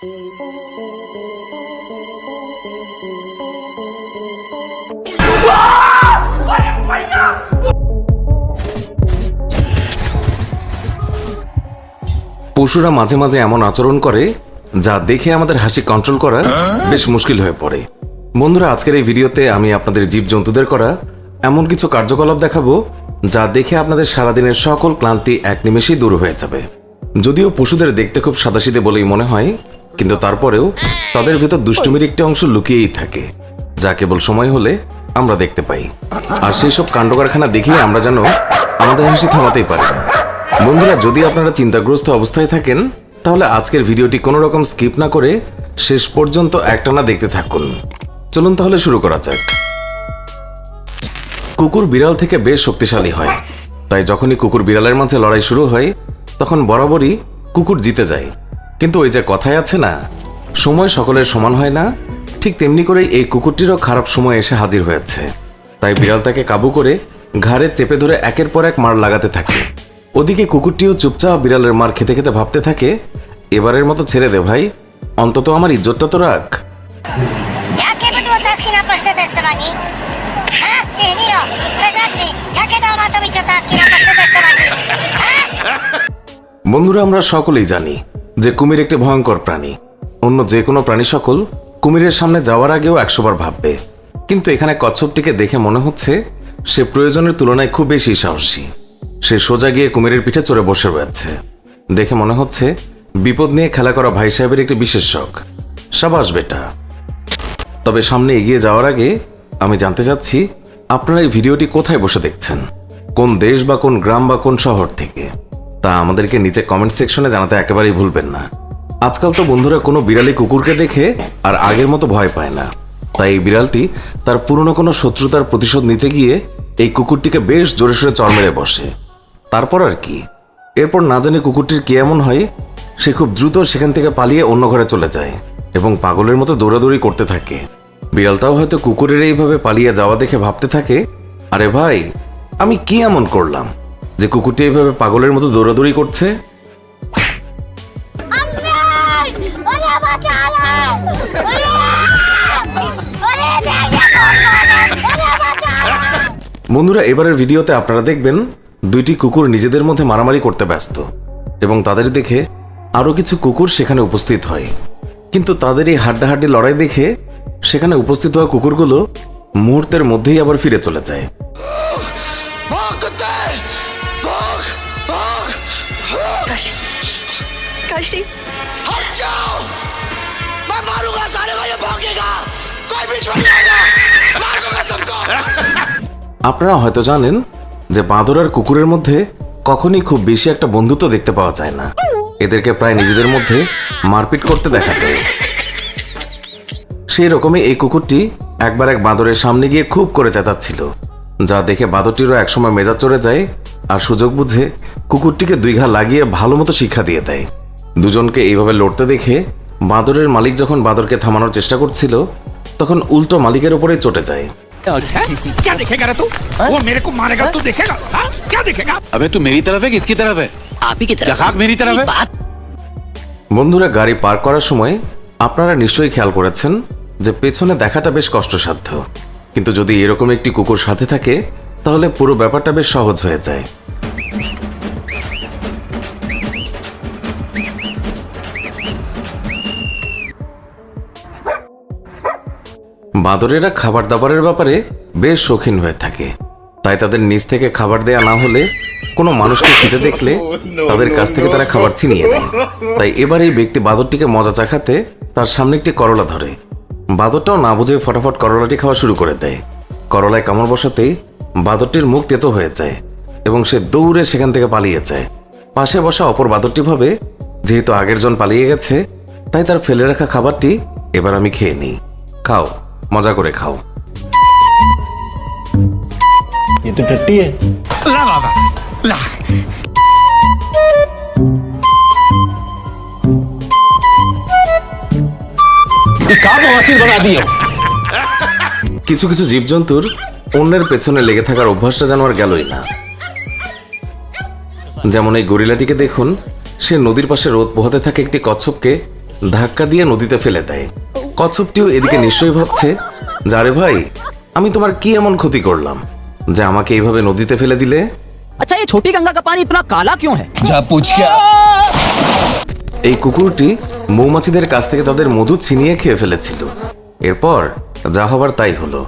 পশুরা মাঝে মাঝে এমন আচরণ করে যা দেখে আমাদের হাসি কন্ট্রোল করা বেশ মুশকিল হয়ে পড়ে। বন্ধুরা, আজকের এই ভিডিওতে আমি আপনাদের জীবজন্তুদের করা এমন কিছু কার্যকলাপ দেখাবো যা দেখে আপনাদের সারাদিনের সকল ক্লান্তি এক নিমেষেই দূর হয়ে যাবে। যদিও পশুদের দেখতে খুব সাদাসিধে বলেই মনে হয়, কিন্তু তারপরেও তাদের ভেতর দুষ্টুমির একটি অংশ লুকিয়েই থাকে, যা কেবল সময় হলে আমরা দেখতে পাই। আর সেই সব কাণ্ড কারখানা দেখিয়ে আমরা যেন আমাদের হাসি থামাতেই পারি না। বন্ধুরা, যদি আপনারা চিন্তাগ্রস্ত অবস্থায় থাকেন তাহলে আজকের ভিডিওটি কোনো রকম স্কিপ না করে শেষ পর্যন্ত একটানা দেখতে থাকুন। চলুন তাহলে শুরু করা যাক। কুকুর বিড়াল থেকে বেশ শক্তিশালী হয়, তাই যখনই কুকুর বিড়ালের মাঝে লড়াই শুরু হয় তখন বরাবরই কুকুর জিতে যায়। কিন্তু ওই যে কথায় আছে না, সময় সকলের সমান হয় না, ঠিক তেমনি করেই এই কুকুরটিরও খারাপ সময় এসে হাজির হয়েছে। তাই বিড়াল তাকে কাবু করে ঘাড়ে চেপে ধরে একের পর এক মার লাগাতে থাকে। ওদিকে কুকুরটিও চুপচাপ বিড়ালের মার খেতে খেতে ভাবতে থাকে, এবারের মতো ছেড়ে দে ভাই, অন্তত আমার ইজ্জতটা তো রাখ। বন্ধুরা, আমরা সকলেই জানি যে কুমির একটি ভয়ঙ্কর প্রাণী। অন্য যে কোনো প্রাণী সকল কুমিরের সামনে যাওয়ার আগেও 100 বার ভাববে, কিন্তু এখানে কচ্ছপটিকে দেখে মনে হচ্ছে সে প্রয়োজনের তুলনায় খুব বেশি সাহসী। সে সোজা গিয়ে কুমিরের পিঠে চড়ে বসে রয়েছে। দেখে মনে হচ্ছে বিপদ নিয়ে খেলা করা ভাই সাহেবের একটি বিশেষ শখ। সাবাস বেটা। তবে সামনে এগিয়ে যাওয়ার আগে আমি জানতে চাচ্ছি, আপনারা এই ভিডিওটি কোথায় বসে দেখছেন, কোন দেশ বা কোন গ্রাম বা কোন শহর থেকে, তা আমাদেরকে নিচে কমেন্ট সেকশনে জানাতে একেবারেই ভুলবেন না। আজকাল তো বন্ধুরা কোনো বিড়ালি কুকুরকে দেখে আর আগের মতো ভয় পায় না, তাই এই বিড়ালটি তার পুরনো কোনো শত্রুতার প্রতিশোধ নিতে গিয়ে এই কুকুরটিকে বেশ জোরে সোরে চড় মেরে বসে। তারপর আর কি, এরপর না জানি কুকুরটির কি এমন হয়, সে খুব দ্রুত সেখান থেকে পালিয়ে অন্য ঘরে চলে যায় এবং পাগলের মতো দৌড়াদৌড়ি করতে থাকে। বিড়ালটাও হয়তো কুকুরের এইভাবে পালিয়ে যাওয়া দেখে ভাবতে থাকে, আরে ভাই, আমি কি এমন করলাম যে কুকুরটি এইভাবে পাগলের মতো দৌড়াদৌড়ি করছে। বন্ধুরা, এবারের ভিডিওতে আপনারা দেখবেন দুইটি কুকুর নিজেদের মধ্যে মারামারি করতে ব্যস্ত এবং তাদের দেখে আরো কিছু কুকুর সেখানে উপস্থিত হয়। কিন্তু তাদের এই হাড্ডাহাড্ডি লড়াই দেখে সেখানে উপস্থিত হওয়া কুকুরগুলো মুহূর্তের মধ্যেই আবার ফিরে চলে যায়। আপনারা হয়তো জানেন যে বাঁদর আর কুকুরের মধ্যে কখনই খুব বেশি একটা বন্ধুত্ব দেখতে পাওয়া যায় না। এদেরকে প্রায় নিজেদের মধ্যে মারপিট করতে দেখা যায়। সেই রকমই এই কুকুরটি একবার এক বাঁদরের সামনে গিয়ে খুব করে চেঁচাচ্ছিল, যা দেখে বাঁদরটিরও একসময় মেজাজ চড়ে যায় আর সুযোগ বুঝে কুকুরটিকে 2 ঘা লাগিয়ে ভালো মতো শিক্ষা দিয়ে দেয়। দুজনকে এইভাবে লড়তে দেখে বাঁদরের মালিক যখন বাঁদরকে থামানোর চেষ্টা করছিল তখন উল্টো মালিকের উপরে চটে যায়। क्या देखेगा रे तू? वो मेरे को मारेगा, तू देखेगा? हाँ? क्या देखेगा? अबे तू मेरी तरफ है किसकी तरफ है? आप ही की तरफ। लखाक मेरी तरफ है। বন্ধুরা, গাড়ি পার্ক করার সময় আপনারা নিশ্চয়ই খেয়াল করেছেন যে পেছনে দেখাটা বেশ কষ্টসাধ্য, কিন্তু যদি এরকম একটি কুকুর সাথে থাকে তাহলে পুরো ব্যাপারটা বেশ সহজ হয়ে যায়। বাঁদরেরা খাবার দাবারের ব্যাপারে বেশ শৌখিন হয়ে থাকে, তাই তাদের নিজ থেকে খাবার দেয়া না হলে কোনো মানুষকে খেতে দেখলে তাদের কাছ থেকে তারা খাবার ছিনিয়ে নেয়। তাই এবার এই ব্যক্তি বাঁদরটিকে মজা চাখাতে তার সামনে একটি করলা ধরে। বাঁদরটাও না বুঝে ফটাফট করলাটি খাওয়া শুরু করে দেয়। করলায় কামড় বসাতেই বাঁদরটির মুখ তেতো হয়ে যায় এবং সে দৌড়ে সেখান থেকে পালিয়ে যায়। পাশে বসা অপর বাঁদরটি ভাবে, যেহেতু আগের জন পালিয়ে গেছে তাই তার ফেলে রাখা খাবারটি এবার আমি খেয়ে নিই। খাও, মজা করে খাও। ये तो टट्टी है। ला बाबा, ला। কিছু কিছু জীবজন্তুর অন্যের পেছনে লেগে থাকার অভ্যাসটা যেন আর গেলই না। যেমন এই গরিলাটিকে দেখুন, সে নদীর পাশে রোদ পোহাতে থাকে একটি কচ্ছপকে ধাক্কা দিয়ে নদীতে ফেলে দেয়। কচ্ছপটিও এদিকে নিশ্চয়ই ভাবছে, যারে ভাই, আমি তোমার কি এমন ক্ষতি করলাম যে আমাকে এইভাবে নদীতে ফেলে দিলে। अच्छा ये छोटी गंगा का पानी इतना काला क्यों है? जा पूछ के आ। এই কুকুরটি মৌমাছিদের কাছ থেকে তাদের মধু ছিনিয়ে খেয়ে ফেলেছিল। এরপর যা হবার তাই হলো।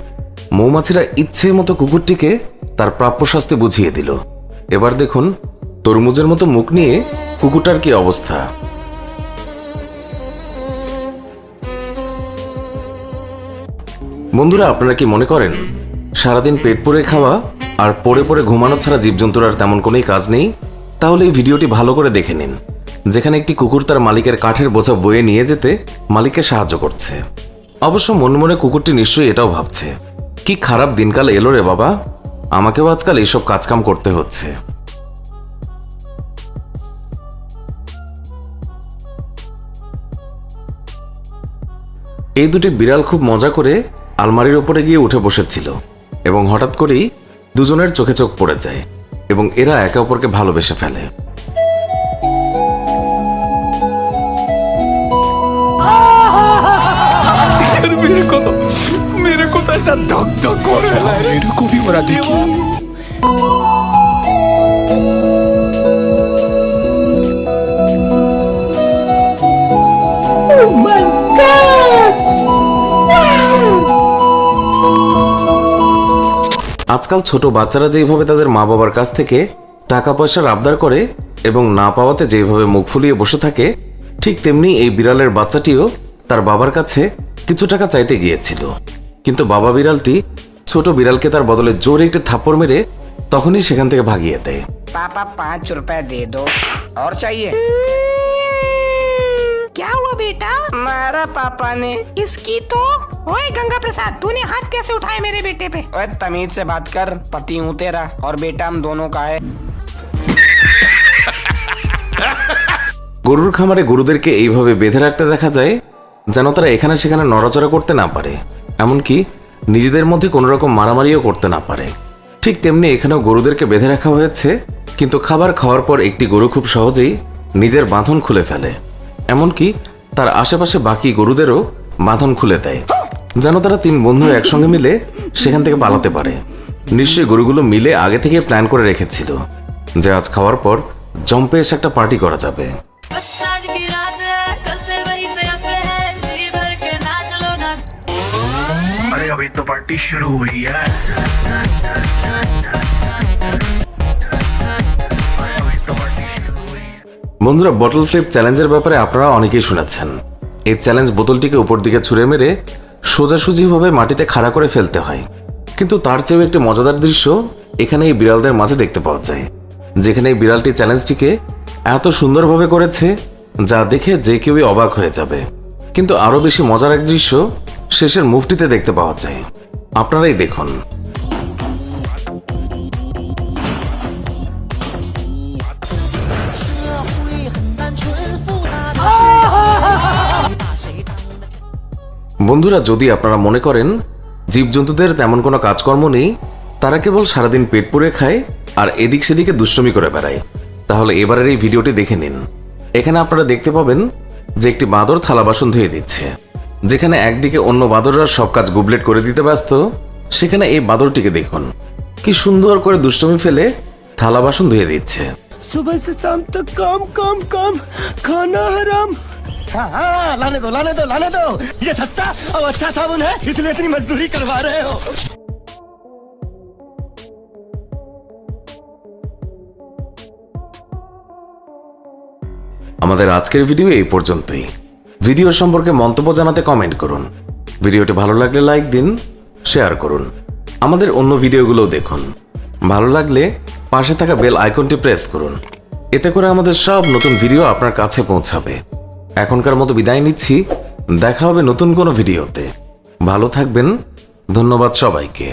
মৌমাছিরা ইচ্ছে মতো কুকুরটিকে তার প্রাপ্য শাস্তি বুঝিয়ে দিল। এবার দেখুন তরমুজের মতো মুখ নিয়ে কুকুরটার কি অবস্থা। বন্ধুরা, আপনারা কি মনে করেন সারাদিন পেট পুরে খাওয়া আর পড়ে পড়ে ঘুমানো ছাড়া জীবজন্তুর আর তেমন কোনোই কাজ নেই? তাহলে এই ভিডিওটি ভালো করে দেখে নিন, যেখানে একটি কুকুর তার মালিকের কাঠের বোঝা বয়ে নিয়ে যেতে মালিককে সাহায্য করছে। অবশ্য মনে মনে কুকুরটি নিশ্চয়ই এটাও ভাবছে, কি খারাপ দিনকাল এলো রে বাবা, আমাকেও আজকাল এইসব কাজকাম করতে হচ্ছে। এই দুটি বিড়াল খুব মজা করে আলমারির ওপরে গিয়ে উঠে বসেছিল এবং হঠাৎ করেই দুজনের চোখে চোখ পড়ে যায় এবং এরা একে অপরকে ভালোবেসে ফেলে। मेरे को तो ऐसा धक धक हो रहा है, मेरे को भी हो रहा देखिए। আজকাল ছোট বাচ্চারা যেইভাবে তাদের মা বাবার কাছ থেকে টাকা পয়সার আবদার করে এবং না পাওয়াতে যেভাবে মুখ ফুলিয়ে বসে থাকে, ঠিক তেমনি এই বিড়ালের বাচ্চাটিও তার বাবার কাছে কিছু টাকা চাইতে গিয়েছিল। কিন্তু বাবা বিড়ালটি ছোট বিড়ালকে তার বদলে জোরে একটি থাপ্পড় মেরে তখনই সেখান থেকে ভাগিয়ে দেয়। पापा 5 रुपए दे दो। और चाहिए? क्या हुआ बेटा? मारा पापा ने। इसकी तो ओए गंगा प्रसाद, तूने हाथ कैसे उठाए मेरे बेटे पे? ओए तमीज से बात कर, पति हूँ तेरा और बेटा हम दोनों का है। গরুর খামারে গরুদেরকে এইভাবে বেঁধে রাখতে দেখা যায় যেন তারা এখানে সেখানে নড়াচড়া করতে না পারে, এমনকি নিজেদের মধ্যে কোনো রকম মারামারিও করতে না পারে। ঠিক তেমনি এখানেও গরুদেরকে বেঁধে রাখা হয়েছে, কিন্তু খাবার খাওয়ার পর একটি গরু খুব সহজেই নিজের বাঁধন খুলে ফেলে, এমনকি তার আশেপাশে বাকি গরুদেরও বাঁধন খুলে দেয়, যেন তারা 3 বন্ধু একসঙ্গে মিলে সেখান থেকে পালাতে পারে। নিশ্চয়ই গরুগুলো মিলে আগে থেকে প্ল্যান করে রেখেছিল যে আজ খাওয়ার পর জম্পে এসে একটা পার্টি করা যাবে। आज की रात है, कल से वही से पे है, जी भर के नाच लो ना। अरे अभी तो पार्टी शुरू हुई है। বন্ধুরা, বটল ফ্লিপ চ্যালেঞ্জের ব্যাপারে আপনারা অনেকেই শুনেছেন। এই চ্যালেঞ্জ বোতলটিকে উপর দিকে ছুঁড়ে মেরে সোজাসুজিভাবে মাটিতে খাড়া করে ফেলতে হয়, কিন্তু তার চেয়েও একটি মজাদার দৃশ্য এখানে এই বিড়ালদের মাঝে দেখতে পাওয়া যায়, যেখানে এই বিড়ালটি চ্যালেঞ্জটিকে এত সুন্দরভাবে করেছে যা দেখে যে কেউই অবাক হয়ে যাবে। কিন্তু আরো বেশি মজার এক দৃশ্য শেষের মুভটিতে দেখতে পাওয়া যায়, আপনারাই দেখুন। বন্ধুরা, যদি আপনারা মনে করেন জীবজন্তুদের তেমন কোনো কাজকর্ম নেই, তারা কেবল সারাদিন পেট পুড়ে খায় আর এদিক সেদিকে দুষ্টুমি করে বেড়ায়, তাহলে এবারের এই ভিডিওটি দেখে নিন। এখানে আপনারা দেখতে পাবেন যে একটি বাঁদর থালা বাসন ধুয়ে দিচ্ছে। যেখানে একদিকে অন্য বাঁদররা সব কাজ গুবলেট করে দিতে ব্যস্ত, সেখানে এই বাঁদরটিকে দেখুন কি সুন্দর করে দুষ্টুমি ফেলে থালা বাসন ধুয়ে দিচ্ছে। सुबह से शाम तक काम काम काम, खाना हराम। हाँ हाँ, लाने दो लाने दो लाने दो, ये सस्ता और अच्छा साबुन है, इसलिए इतनी मजदूरी करवा रहे हो। আমাদের আজকের ভিডিও এই পর্যন্তই। ভিডিও সম্পর্কে মন্তব্য জানাতে কমেন্ট করুন। ভিডিওটি ভালো লাগলে লাইক দিন, শেয়ার করুন। আমাদের অন্য ভিডিওগুলোও দেখুন। ভালো লাগলে পাশে থাকা বেল আইকনটি প্রেস করুন, এতে করে আমাদের সব নতুন ভিডিও আপনার কাছে পৌঁছাবে। এখনকার মতো বিদায় নিচ্ছি, দেখা হবে নতুন কোনো ভিডিওতে। ভালো থাকবেন, ধন্যবাদ সবাইকে।